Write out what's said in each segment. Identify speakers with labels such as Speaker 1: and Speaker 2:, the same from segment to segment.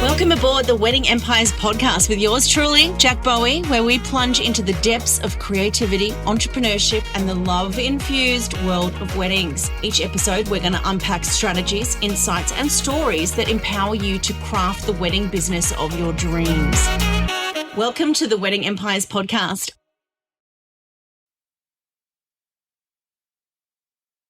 Speaker 1: Welcome aboard the Wedding Empires podcast with yours truly, Jack Bowie, where we plunge into the depths of creativity, entrepreneurship, and the love-infused world of weddings. Each episode, we're going to unpack strategies, insights, and stories that empower you to craft the wedding business of your dreams. Welcome to the Wedding Empires podcast.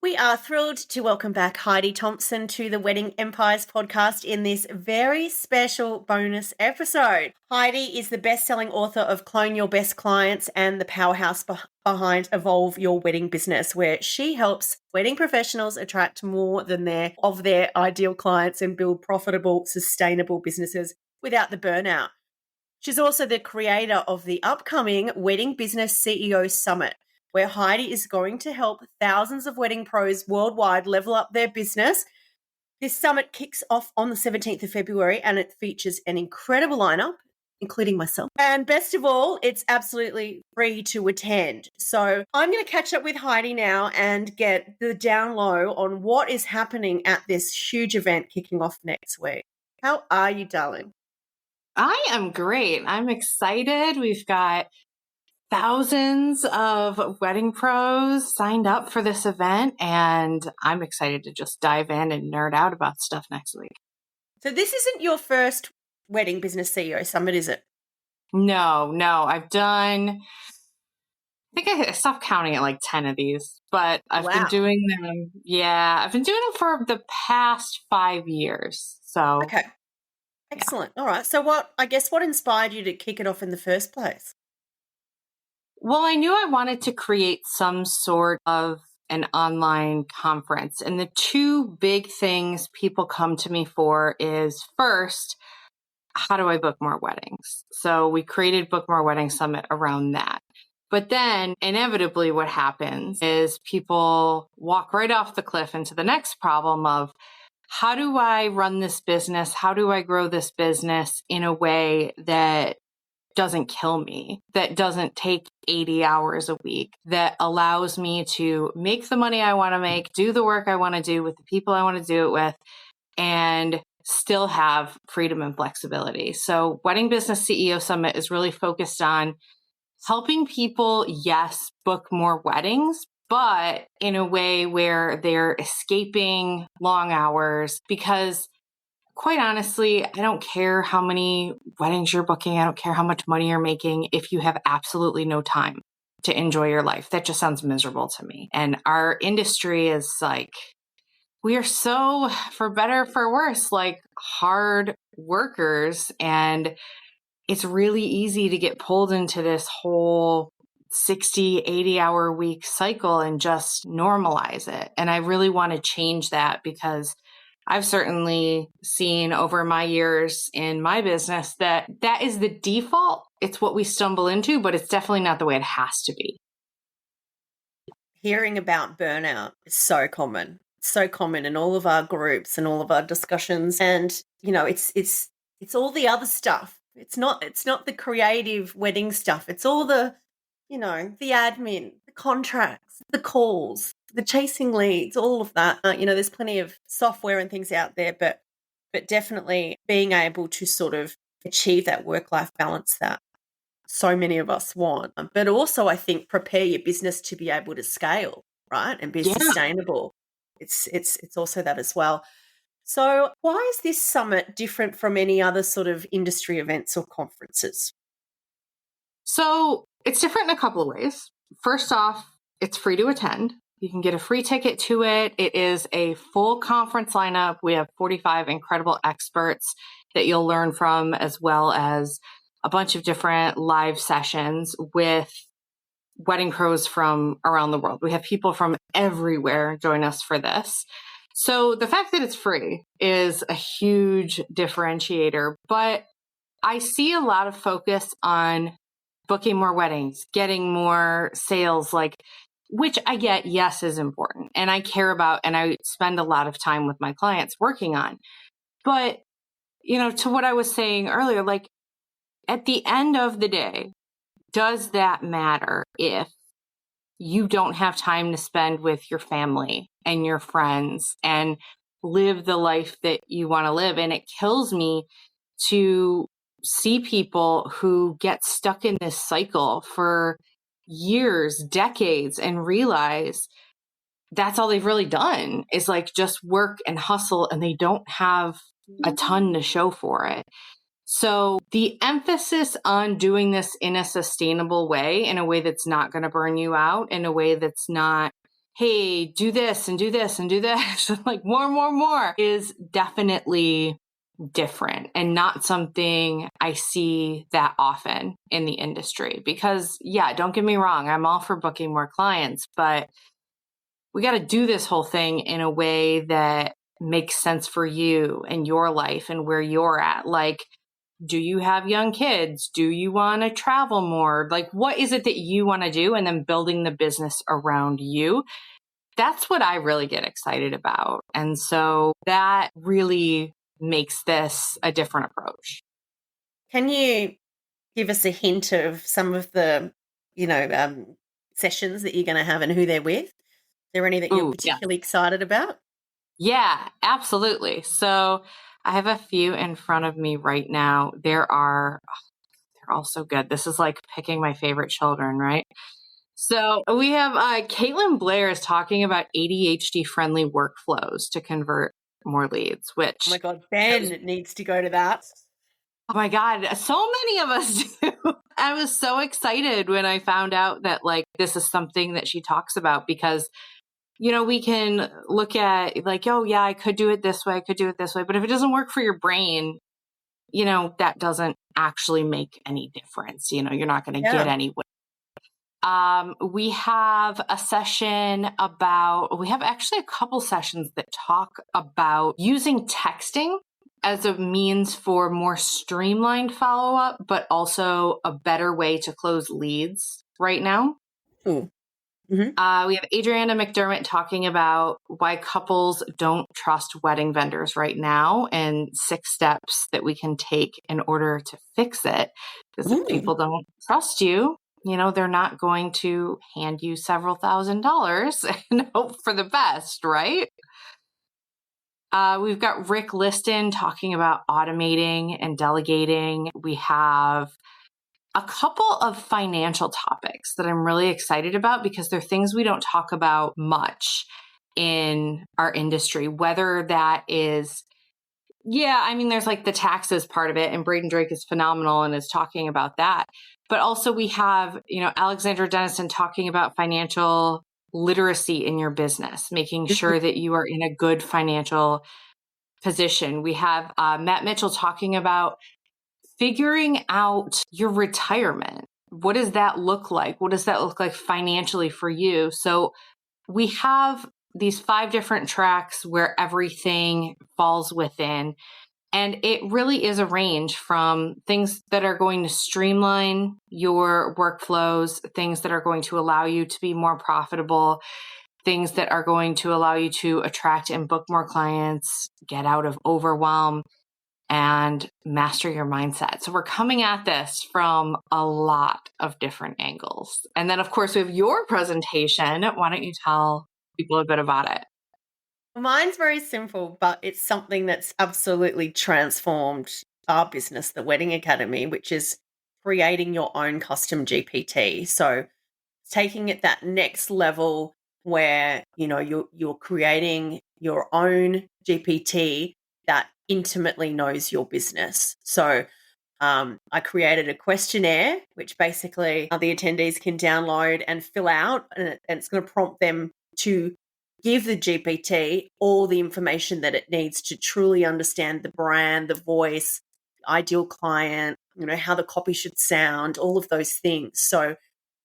Speaker 1: We are thrilled to welcome back Heidi Thompson to the Wedding Empires podcast in this very special bonus episode. Heidi is the best-selling author of Clone Your Best Clients and the powerhouse behind Evolve Your Wedding Business, where she helps wedding professionals attract more than their ideal clients and build profitable, sustainable businesses without the burnout. She's also the creator of the upcoming Wedding Business CEO Summit, where Heidi is going to help thousands of wedding pros worldwide level up their business. This summit kicks off on the 17th of February and it features an incredible lineup, including myself. And best of all, it's absolutely free to attend. So I'm going to catch up with Heidi now and get the down low on what is happening at this huge event kicking off next week. How are you, darling?
Speaker 2: I am great. I'm excited. We've got thousands of wedding pros signed up for this event, and I'm excited to just dive in and nerd out about stuff next week.
Speaker 1: So this isn't your first Wedding Business CEO Summit, is it?
Speaker 2: No. I've done, I think I stopped counting at like 10 of these, but I've been doing them. Yeah, I've been doing them for the past 5 years. So
Speaker 1: okay. Excellent. Yeah. All right. So what inspired you to kick it off in the first place?
Speaker 2: Well, I knew I wanted to create some sort of an online conference. And the two big things people come to me for is first, how do I book more weddings? So we created Book More Wedding Summit around that. But then inevitably what happens is people walk right off the cliff into the next problem of, how do I run this business? How do I grow this business in a way that doesn't kill me, that doesn't take 80 hours a week, that allows me to make the money I want to make, do the work I want to do with the people I want to do it with, and still have freedom and flexibility. So Wedding Business CEO Summit is really focused on helping people, yes, book more weddings, but in a way where they're escaping long hours, because quite honestly, I don't care how many weddings you're booking. I don't care how much money you're making if you have absolutely no time to enjoy your life. That just sounds miserable to me. And our industry is like, we are so, for better, for worse, like hard workers. And it's really easy to get pulled into this whole 60, 80-hour week cycle and just normalize it. And I really want to change that, because I've certainly seen over my years in my business that is the default. It's what we stumble into, but it's definitely not the way it has to be.
Speaker 1: Hearing about burnout is so common. It's so common in all of our groups and all of our discussions. And, you know, it's all the other stuff. It's not the creative wedding stuff. It's all the, you know, the admin, the contracts, the calls, the chasing leads, all of that. There's plenty of software and things out there, but definitely being able to sort of achieve that work-life balance that so many of us want. But also, I think, prepare your business to be able to scale, right, and be sustainable. It's also that as well. So why is this summit different from any other sort of industry events or conferences?
Speaker 2: So it's different in a couple of ways. First off, it's free to attend. You can get a free ticket to it. It is a full conference lineup. We have 45 incredible experts that you'll learn from, as well as a bunch of different live sessions with wedding pros from around the world. We have people from everywhere join us for this. So the fact that it's free is a huge differentiator, but I see a lot of focus on booking more weddings, getting more sales, which I get, yes, is important. And I care about, and I spend a lot of time with my clients working on. But, to what I was saying earlier, at the end of the day, does that matter if you don't have time to spend with your family and your friends and live the life that you want to live. And it kills me to see people who get stuck in this cycle for years, decades, and realize that's all they've really done is like just work and hustle, and they don't have a ton to show for it. So the emphasis on doing this in a sustainable way, in a way that's not going to burn you out, in a way that's not, hey, do this and do this and do this, like more, is definitely different and not something I see that often in the industry. Because yeah, don't get me wrong, I'm all for booking more clients, but we got to do this whole thing in a way that makes sense for you and your life and where you're at. Like, do you have young kids? Do you want to travel more? Like, what is it that you want to do? And then building the business around you. That's what I really get excited about. And so that really makes this a different approach.
Speaker 1: Can you give us a hint of some of the, sessions that you're going to have and who they're with? Is there any that you're particularly excited about?
Speaker 2: Yeah, absolutely. So I have a few in front of me right now. They're all so good. This is like picking my favorite children, right? So we have Caitlin Blair is talking about ADHD-friendly workflows to convert more leads, which...
Speaker 1: Oh my God, Ben needs to go to that.
Speaker 2: Oh my God, so many of us do. I was so excited when I found out that like this is something that she talks about because, we can look at like, oh yeah, I could do it this way, I could do it this way. But if it doesn't work for your brain, that doesn't actually make any difference. You're not going to get anywhere. We have a session we have actually a couple sessions that talk about using texting as a means for more streamlined follow-up, but also a better way to close leads right now.
Speaker 1: Ooh. Mm-hmm.
Speaker 2: We have Adriana McDermott talking about why couples don't trust wedding vendors right now and 6 steps that we can take in order to fix it. Because if people don't trust you, they're not going to hand you several $1,000s and hope for the best, right? We've got Rick Liston talking about automating and delegating. We have a couple of financial topics that I'm really excited about because they're things we don't talk about much in our industry, whether that is, there's like the taxes part of it, and Braden Drake is phenomenal and is talking about that. But also we have, Alexandra Dennison talking about financial literacy in your business, making sure that you are in a good financial position. We have Matt Mitchell talking about figuring out your retirement. What does that look like? What does that look like financially for you? So we have these 5 different tracks where everything falls within. And it really is a range from things that are going to streamline your workflows, things that are going to allow you to be more profitable, things that are going to allow you to attract and book more clients, get out of overwhelm, and master your mindset. So we're coming at this from a lot of different angles. And then, of course, we have your presentation. Why don't you tell people a bit about it?
Speaker 1: Mine's very simple, but it's something that's absolutely transformed our business, the Wedding Academy, which is creating your own custom GPT. So taking it that next level where, you're creating your own GPT that intimately knows your business. So I created a questionnaire, which basically the attendees can download and fill out, and it's going to prompt them to give the GPT all the information that it needs to truly understand the brand, the voice, the ideal client, how the copy should sound, all of those things. So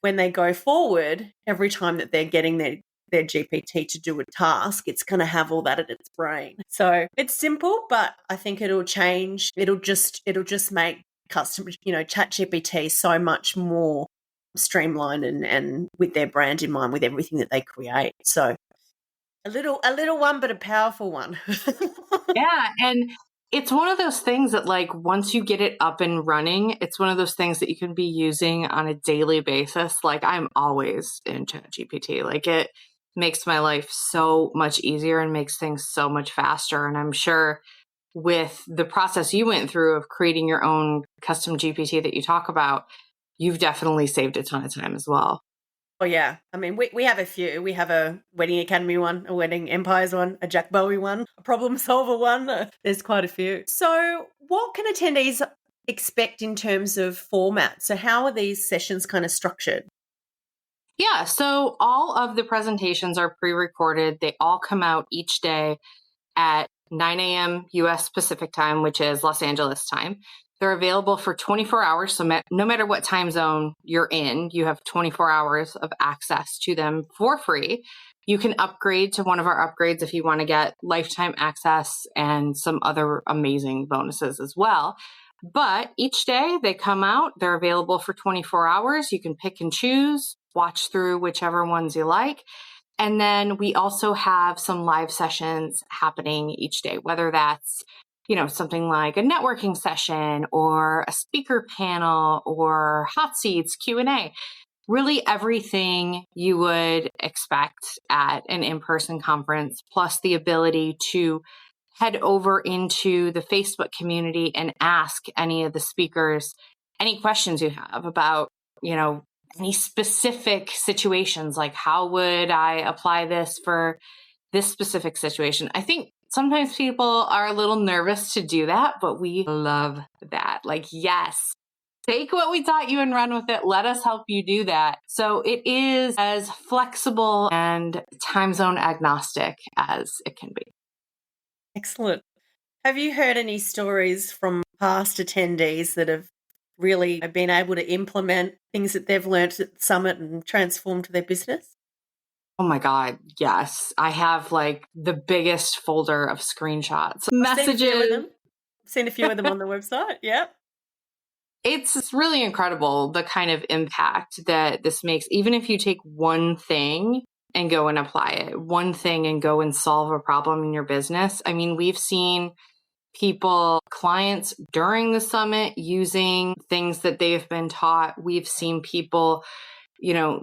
Speaker 1: when they go forward, every time that they're getting their GPT to do a task, it's going to have all that in its brain. So it's simple, but I think it'll change. It'll just make custom, Chat GPT so much more streamlined and with their brand in mind, with everything that they create. So a little one, but a powerful one.
Speaker 2: Yeah. And it's one of those things that like, once you get it up and running, it's one of those things that you can be using on a daily basis. Like I'm always in ChatGPT. Like makes my life so much easier and makes things so much faster. And I'm sure with the process you went through of creating your own custom GPT that you talk about, you've definitely saved a ton of time as well.
Speaker 1: Oh, yeah. I mean, we have a few. We have a Wedding Academy one, a Wedding Empires one, a Jack Bowie one, a Problem Solver one. There's quite a few. So what can attendees expect in terms of format? So how are these sessions kind of structured?
Speaker 2: Yeah, so all of the presentations are pre-recorded. They all come out each day at 9 a.m. US Pacific time, which is Los Angeles time. They're available for 24 hours. So no matter what time zone you're in, you have 24 hours of access to them for free. You can upgrade to one of our upgrades if you want to get lifetime access and some other amazing bonuses as well. But each day they come out, they're available for 24 hours. You can pick and choose, watch through whichever ones you like. And then we also have some live sessions happening each day, whether that's, something like a networking session or a speaker panel or hot seats, Q&A. Really everything you would expect at an in-person conference, plus the ability to head over into the Facebook community and ask any of the speakers any questions you have about, any specific situations, like how would I apply this for this specific situation. I think sometimes people are a little nervous to do that, but we love that. Like, yes, take what we taught you and run with it. Let us help you do that. So it is as flexible and time zone agnostic as it can be.
Speaker 1: Excellent. Have you heard any stories from past attendees that have really been able to implement things that they've learnt at the summit and transformed their business?
Speaker 2: Oh my God, yes. I have like the biggest folder of screenshots,
Speaker 1: messages. Seen a few of them on the website. Yeah.
Speaker 2: It's really incredible the kind of impact that this makes. Even if you take one thing and go and apply it, one thing and go and solve a problem in your business. I mean, we've seen clients during the summit using things that they've been taught. We've seen people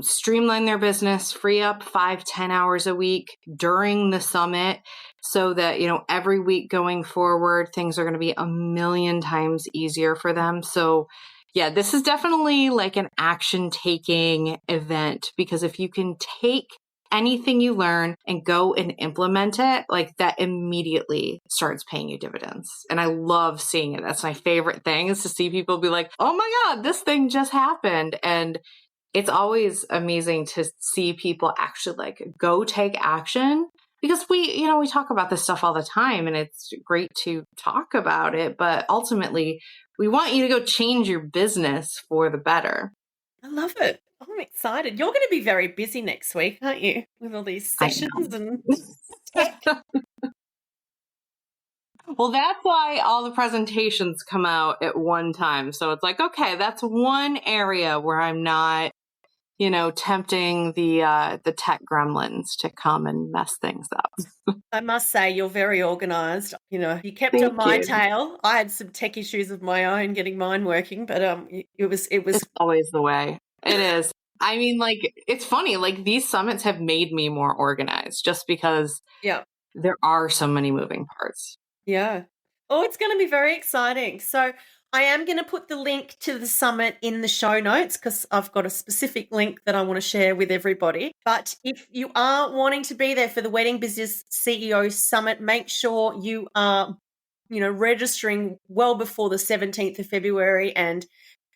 Speaker 2: streamline their business, free up 5-10 hours a week during the summit so that, every week going forward, things are going to be a million times easier for them. So yeah, this is definitely like an action taking event, because if you can take anything you learn and go and implement it, like that immediately starts paying you dividends. And I love seeing it. That's my favorite thing, is to see people be like, oh my God, this thing just happened. And it's always amazing to see people actually like go take action, because we talk about this stuff all the time and it's great to talk about it, but ultimately we want you to go change your business for the better.
Speaker 1: I love it. I'm excited. You're going to be very busy next week, aren't you? With all these sessions and tech.
Speaker 2: Well, that's why all the presentations come out at one time. So it's like, okay, that's one area where I'm not tempting the tech gremlins to come and mess things up.
Speaker 1: I must say, you're very organized. You kept
Speaker 2: Thank
Speaker 1: on my
Speaker 2: you.
Speaker 1: tail. I had some tech issues of my own getting mine working, but it was
Speaker 2: It's always the way. It is. I mean, like, it's funny, like these summits have made me more organized just because there are so many moving parts.
Speaker 1: Yeah. Oh, it's going to be very exciting. So I am going to put the link to the summit in the show notes, because I've got a specific link that I want to share with everybody. But if you are wanting to be there for the Wedding Business CEO Summit, make sure you are, registering well before the 17th of February, and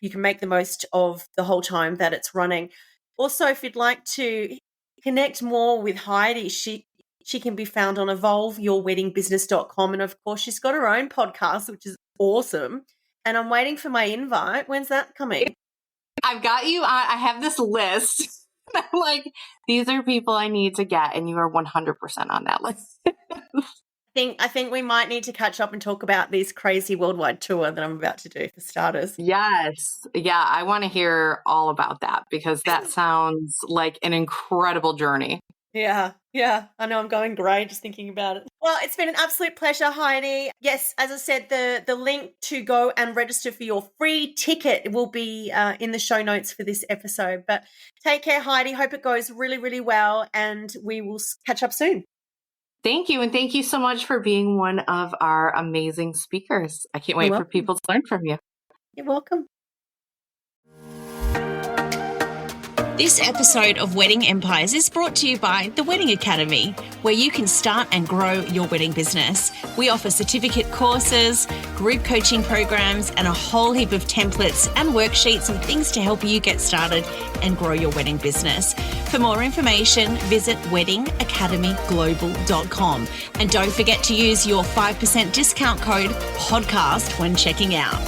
Speaker 1: you can make the most of the whole time that it's running. Also, if you'd like to connect more with Heidi, she can be found on evolveyourweddingbusiness.com. And of course, she's got her own podcast, which is awesome. And I'm waiting for my invite. When's that coming?
Speaker 2: I've got you. I have this list. I'm like, these are people I need to get. And you are 100% on that list.
Speaker 1: I think we might need to catch up and talk about this crazy worldwide tour that I'm about to do, for starters.
Speaker 2: Yes. Yeah. I want to hear all about that, because that sounds like an incredible journey.
Speaker 1: Yeah, yeah. I know I'm going grey just thinking about it. Well, it's been an absolute pleasure, Heidi. Yes, as I said, the link to go and register for your free ticket will be in the show notes for this episode. But take care, Heidi. Hope it goes really, really well, and we will catch up soon.
Speaker 2: Thank you. And thank you so much for being one of our amazing speakers. I can't wait for people to learn from you.
Speaker 1: You're welcome. This episode of Wedding Empires is brought to you by the Wedding Academy, where you can start and grow your wedding business. We offer certificate courses, group coaching programs, and a whole heap of templates and worksheets and things to help you get started and grow your wedding business. For more information, visit weddingacademyglobal.com. And don't forget to use your 5% discount code PODCAST when checking out.